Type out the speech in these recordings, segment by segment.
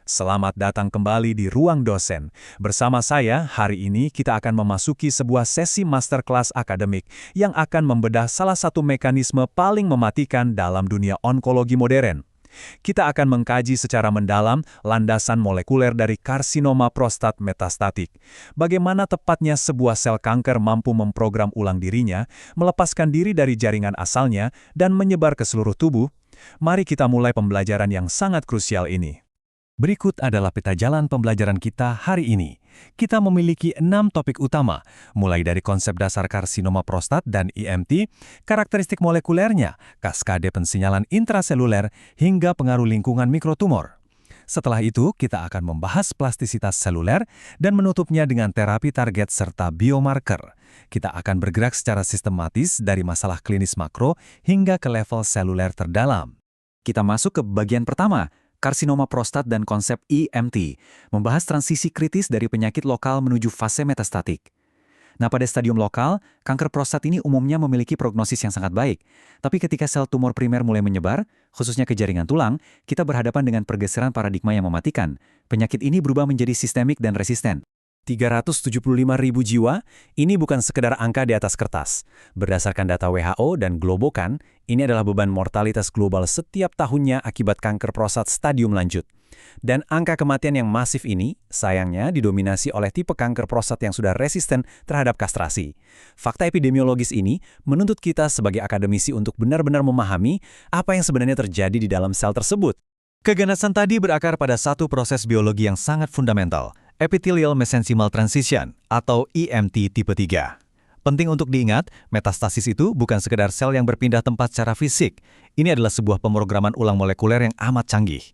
Selamat datang kembali di Ruang Dosen. Bersama saya, hari ini kita akan memasuki sebuah sesi masterclass akademik yang akan membedah salah satu mekanisme paling mematikan dalam dunia onkologi modern. Kita akan mengkaji secara mendalam landasan molekuler dari karsinoma prostat metastatik. Bagaimana tepatnya sebuah sel kanker mampu memprogram ulang dirinya, melepaskan diri dari jaringan asalnya, dan menyebar ke seluruh tubuh. Mari kita mulai pembelajaran yang sangat krusial ini. Berikut adalah peta jalan pembelajaran kita hari ini. Kita memiliki 6 topik utama, mulai dari konsep dasar karsinoma prostat dan IMT, karakteristik molekulernya, kaskade pensinyalan intraseluler, hingga pengaruh lingkungan mikrotumor. Setelah itu, kita akan membahas plastisitas seluler dan menutupnya dengan terapi target serta biomarker. Kita akan bergerak secara sistematis dari masalah klinis makro hingga ke level seluler terdalam. Kita masuk ke bagian pertama, karsinoma prostat dan konsep IMT, membahas transisi kritis dari penyakit lokal menuju fase metastatik. Nah, pada stadium lokal, kanker prostat ini umumnya memiliki prognosis yang sangat baik. Tapi ketika sel tumor primer mulai menyebar, khususnya ke jaringan tulang, kita berhadapan dengan pergeseran paradigma yang mematikan. Penyakit ini berubah menjadi sistemik dan resisten. 375.000 jiwa, ini bukan sekedar angka di atas kertas. Berdasarkan data WHO dan Globokan, ini adalah beban mortalitas global setiap tahunnya akibat kanker prostat stadium lanjut. Dan angka kematian yang masif ini, sayangnya didominasi oleh tipe kanker prostat yang sudah resisten terhadap kastrasi. Fakta epidemiologis ini menuntut kita sebagai akademisi untuk benar-benar memahami apa yang sebenarnya terjadi di dalam sel tersebut. Keganasan tadi berakar pada satu proses biologi yang sangat fundamental, epithelial mesenchymal transition atau IMT tipe 3. Penting untuk diingat, metastasis itu bukan sekedar sel yang berpindah tempat secara fisik. Ini adalah sebuah pemrograman ulang molekuler yang amat canggih.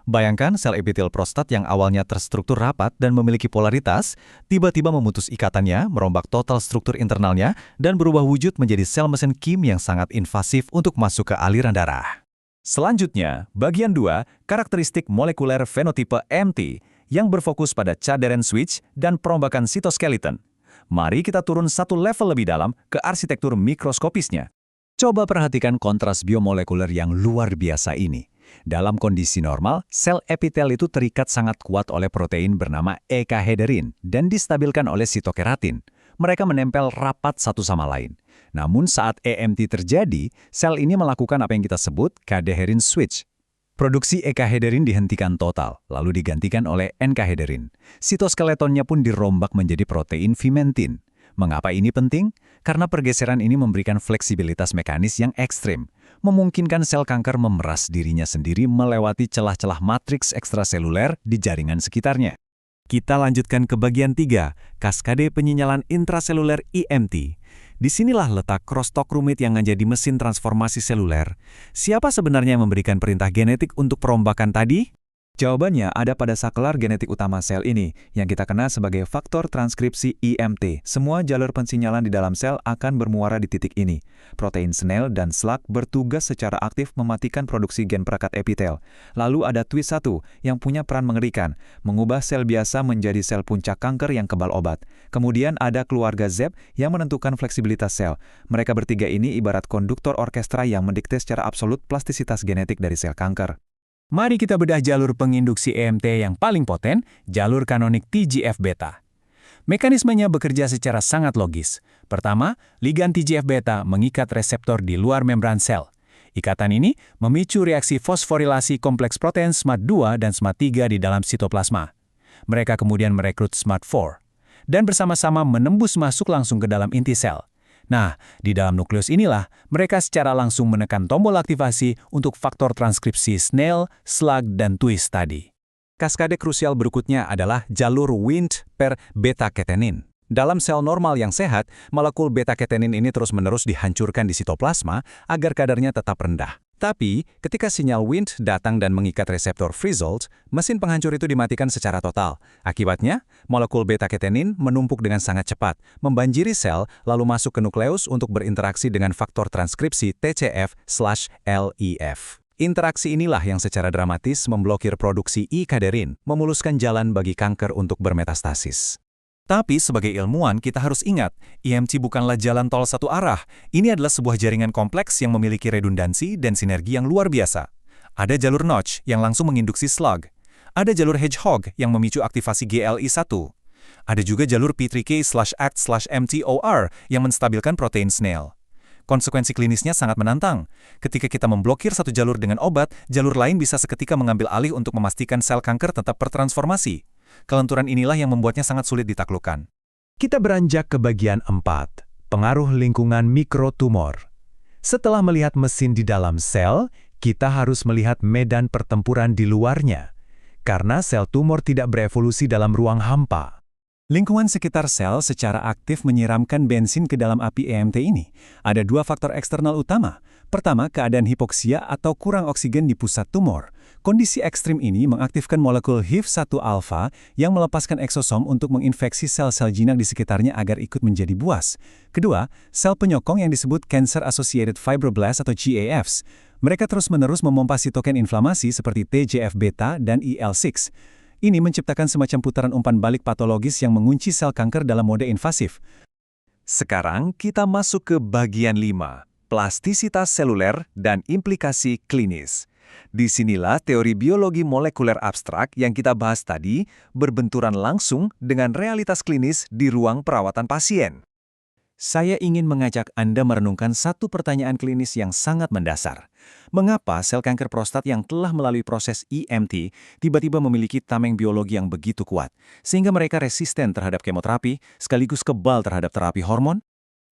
Bayangkan sel epitel prostat yang awalnya terstruktur rapat dan memiliki polaritas, tiba-tiba memutus ikatannya, merombak total struktur internalnya, dan berubah wujud menjadi sel mesin kim yang sangat invasif untuk masuk ke aliran darah. Selanjutnya, bagian 2, karakteristik molekuler fenotipe MT, yang berfokus pada caderen switch dan perombakan sitoskeleton. Mari kita turun satu level lebih dalam ke arsitektur mikroskopisnya. Coba perhatikan kontras biomolekuler yang luar biasa ini. Dalam kondisi normal, sel epitel itu terikat sangat kuat oleh protein bernama ekahederin dan distabilkan oleh sitokeratin. Mereka menempel rapat satu sama lain. Namun saat EMT terjadi, sel ini melakukan apa yang kita sebut kadherin switch. Produksi ekahederin dihentikan total, lalu digantikan oleh enkahederin. Sitoskeletonnya pun dirombak menjadi protein vimentin. Mengapa ini penting? Karena pergeseran ini memberikan fleksibilitas mekanis yang ekstrim, memungkinkan sel kanker memeras dirinya sendiri melewati celah-celah matriks ekstraseluler di jaringan sekitarnya. Kita lanjutkan ke bagian 3, kaskade penyinyalan intraseluler IMT. Disinilah letak crosstalk rumit yang menjadi mesin transformasi seluler. Siapa sebenarnya yang memberikan perintah genetik untuk perombakan tadi? Jawabannya ada pada saklar genetik utama sel ini, yang kita kenal sebagai faktor transkripsi IMT. Semua jalur pensinyalan di dalam sel akan bermuara di titik ini. Protein Snell dan SLAC bertugas secara aktif mematikan produksi gen perekat epitel. Lalu ada Twist1 yang punya peran mengerikan, mengubah sel biasa menjadi sel puncak kanker yang kebal obat. Kemudian ada keluarga ZEP yang menentukan fleksibilitas sel. Mereka bertiga ini ibarat konduktor orkestra yang mendikte secara absolut plastisitas genetik dari sel kanker. Mari kita bedah jalur penginduksi EMT yang paling poten, jalur kanonik TGF-beta. Mekanismenya bekerja secara sangat logis. Pertama, ligan TGF-beta mengikat reseptor di luar membran sel. Ikatan ini memicu reaksi fosforilasi kompleks protein SMAD2 dan SMAD3 di dalam sitoplasma. Mereka kemudian merekrut SMAD4, dan bersama-sama menembus masuk langsung ke dalam inti sel. Nah, di dalam nukleus inilah, mereka secara langsung menekan tombol aktivasi untuk faktor transkripsi Snell, SLAC, dan Twist tadi. Kaskade krusial berikutnya adalah jalur Wnt per beta-ketenin. Dalam sel normal yang sehat, molekul beta-ketenin ini terus-menerus dihancurkan di sitoplasma agar kadarnya tetap rendah. Tapi, ketika sinyal Wnt datang dan mengikat reseptor freezolt, mesin penghancur itu dimatikan secara total. Akibatnya, molekul beta-ketenin menumpuk dengan sangat cepat, membanjiri sel, lalu masuk ke nukleus untuk berinteraksi dengan faktor transkripsi TCF/LEF. Interaksi inilah yang secara dramatis memblokir produksi I-kaderin, memuluskan jalan bagi kanker untuk bermetastasis. Tapi sebagai ilmuwan kita harus ingat, IMT bukanlah jalan tol satu arah. Ini adalah sebuah jaringan kompleks yang memiliki redundansi dan sinergi yang luar biasa. Ada jalur Notch yang langsung menginduksi slug. Ada jalur hedgehog yang memicu aktivasi GLI1. Ada juga jalur P3K/ACT/mTOR yang menstabilkan protein snail. Konsekuensi klinisnya sangat menantang. Ketika kita memblokir satu jalur dengan obat, jalur lain bisa seketika mengambil alih untuk memastikan sel kanker tetap bertransformasi. Kelenturan inilah yang membuatnya sangat sulit ditaklukkan. Kita beranjak ke bagian 4, pengaruh lingkungan mikrotumor. Setelah melihat mesin di dalam sel, kita harus melihat medan pertempuran di luarnya. Karena sel tumor tidak berevolusi dalam ruang hampa. Lingkungan sekitar sel secara aktif menyiramkan bensin ke dalam api EMT ini. Ada dua faktor eksternal utama. Pertama, keadaan hipoksia atau kurang oksigen di pusat tumor. Kondisi ekstrim ini mengaktifkan molekul HIF-1 alfa yang melepaskan eksosom untuk menginfeksi sel-sel jinak di sekitarnya agar ikut menjadi buas. Kedua, sel penyokong yang disebut Cancer-Associated Fibroblasts atau CAFs. Mereka terus-menerus memompa sitokin inflamasi seperti TGF-beta dan IL-6. Ini menciptakan semacam putaran umpan balik patologis yang mengunci sel kanker dalam mode invasif. Sekarang kita masuk ke bagian 5, plastisitas seluler dan implikasi klinis. Disinilah teori biologi molekuler abstrak yang kita bahas tadi berbenturan langsung dengan realitas klinis di ruang perawatan pasien. Saya ingin mengajak Anda merenungkan satu pertanyaan klinis yang sangat mendasar. Mengapa sel kanker prostat yang telah melalui proses EMT tiba-tiba memiliki tameng biologi yang begitu kuat, sehingga mereka resisten terhadap kemoterapi sekaligus kebal terhadap terapi hormon?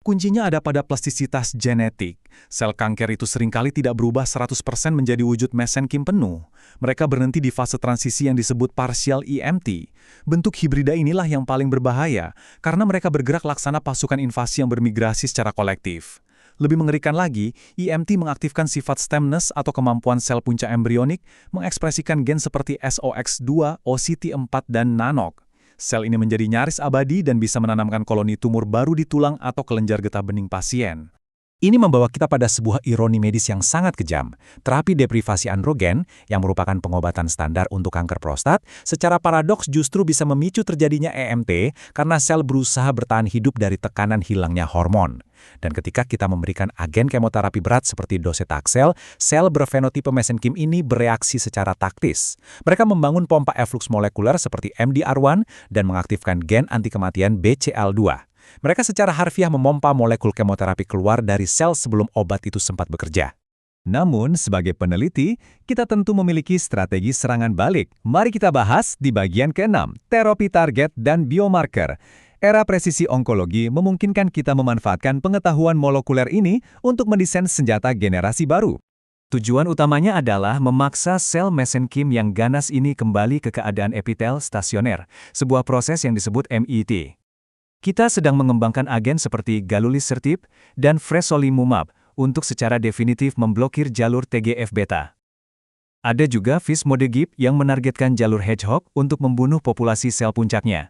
Kuncinya ada pada plastisitas genetik. Sel kanker itu seringkali tidak berubah 100% menjadi wujud mesenkim penuh. Mereka berhenti di fase transisi yang disebut partial EMT. Bentuk hibrida inilah yang paling berbahaya, karena mereka bergerak laksana pasukan invasi yang bermigrasi secara kolektif. Lebih mengerikan lagi, EMT mengaktifkan sifat stemness atau kemampuan sel punca embrionik mengekspresikan gen seperti SOX2, OCT4, dan NANOG. Sel ini menjadi nyaris abadi dan bisa menanamkan koloni tumor baru di tulang atau kelenjar getah bening pasien. Ini membawa kita pada sebuah ironi medis yang sangat kejam. Terapi deprivasi androgen, yang merupakan pengobatan standar untuk kanker prostat, secara paradoks justru bisa memicu terjadinya EMT karena sel berusaha bertahan hidup dari tekanan hilangnya hormon. Dan ketika kita memberikan agen kemoterapi berat seperti docetaxel, sel berfenotipe mesenkim ini bereaksi secara taktis. Mereka membangun pompa efflux molekuler seperti MDR1 dan mengaktifkan gen anti kematian BCL2. Mereka secara harfiah memompa molekul kemoterapi keluar dari sel sebelum obat itu sempat bekerja. Namun, sebagai peneliti, kita tentu memiliki strategi serangan balik. Mari kita bahas di bagian ke-6, terapi target dan biomarker. Era presisi onkologi memungkinkan kita memanfaatkan pengetahuan molekuler ini untuk mendesain senjata generasi baru. Tujuan utamanya adalah memaksa sel mesenkim yang ganas ini kembali ke keadaan epitel stasioner, sebuah proses yang disebut MET. Kita sedang mengembangkan agen seperti galulisertib dan fresolimumab untuk secara definitif memblokir jalur TGF-beta. Ada juga vismodegib yang menargetkan jalur hedgehog untuk membunuh populasi sel puncaknya.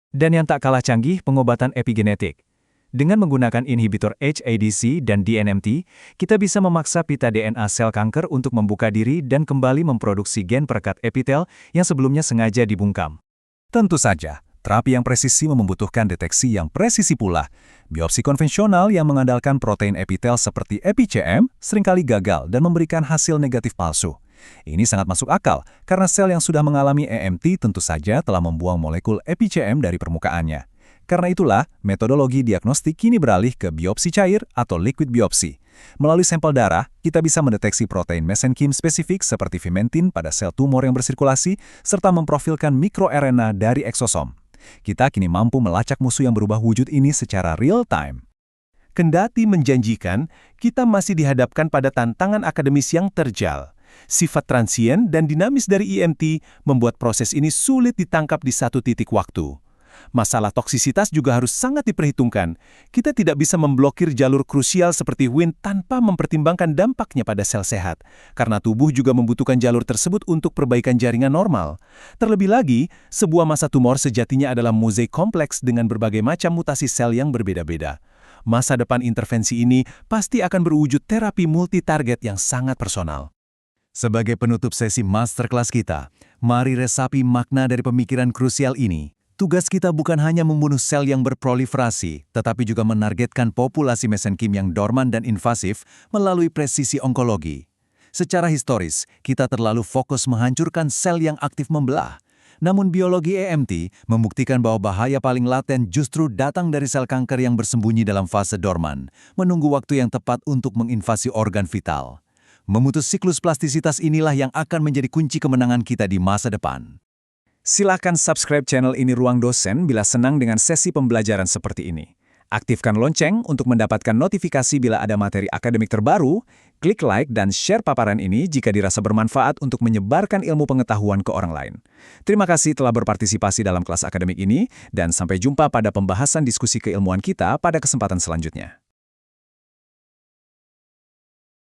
Dan yang tak kalah canggih, pengobatan epigenetik. Dengan menggunakan inhibitor HADC dan DNMT, kita bisa memaksa pita DNA sel kanker untuk membuka diri dan kembali memproduksi gen perekat epitel yang sebelumnya sengaja dibungkam. Tentu saja, terapi yang presisi membutuhkan deteksi yang presisi pula. Biopsi konvensional yang mengandalkan protein epitel seperti EpiCM seringkali gagal dan memberikan hasil negatif palsu. Ini sangat masuk akal, karena sel yang sudah mengalami EMT tentu saja telah membuang molekul EpiCM dari permukaannya. Karena itulah, metodologi diagnostik kini beralih ke biopsi cair atau liquid biopsi. Melalui sampel darah, kita bisa mendeteksi protein mesenkim spesifik seperti vimentin pada sel tumor yang bersirkulasi, serta memprofilkan mikroRNA dari eksosom. Kita kini mampu melacak musuh yang berubah wujud ini secara real-time. Kendati menjanjikan, kita masih dihadapkan pada tantangan akademis yang terjal. Sifat transien dan dinamis dari EMT membuat proses ini sulit ditangkap di satu titik waktu. Masalah toksisitas juga harus sangat diperhitungkan. Kita tidak bisa memblokir jalur krusial seperti Wnt tanpa mempertimbangkan dampaknya pada sel sehat, karena tubuh juga membutuhkan jalur tersebut untuk perbaikan jaringan normal. Terlebih lagi, sebuah massa tumor sejatinya adalah mozaik kompleks dengan berbagai macam mutasi sel yang berbeda-beda. Masa depan intervensi ini pasti akan berwujud terapi multi-target yang sangat personal. Sebagai penutup sesi masterclass kita, mari resapi makna dari pemikiran krusial ini. Tugas kita bukan hanya membunuh sel yang berproliferasi, tetapi juga menargetkan populasi mesenkim yang dorman dan invasif melalui presisi onkologi. Secara historis, kita terlalu fokus menghancurkan sel yang aktif membelah. Namun biologi EMT membuktikan bahwa bahaya paling laten justru datang dari sel kanker yang bersembunyi dalam fase dorman, menunggu waktu yang tepat untuk menginvasi organ vital. Memutus siklus plastisitas inilah yang akan menjadi kunci kemenangan kita di masa depan. Silakan subscribe channel ini Ruang Dosen bila senang dengan sesi pembelajaran seperti ini. Aktifkan lonceng untuk mendapatkan notifikasi bila ada materi akademik terbaru, klik like dan share paparan ini jika dirasa bermanfaat untuk menyebarkan ilmu pengetahuan ke orang lain. Terima kasih telah berpartisipasi dalam kelas akademik ini, dan sampai jumpa pada pembahasan diskusi keilmuan kita pada kesempatan selanjutnya.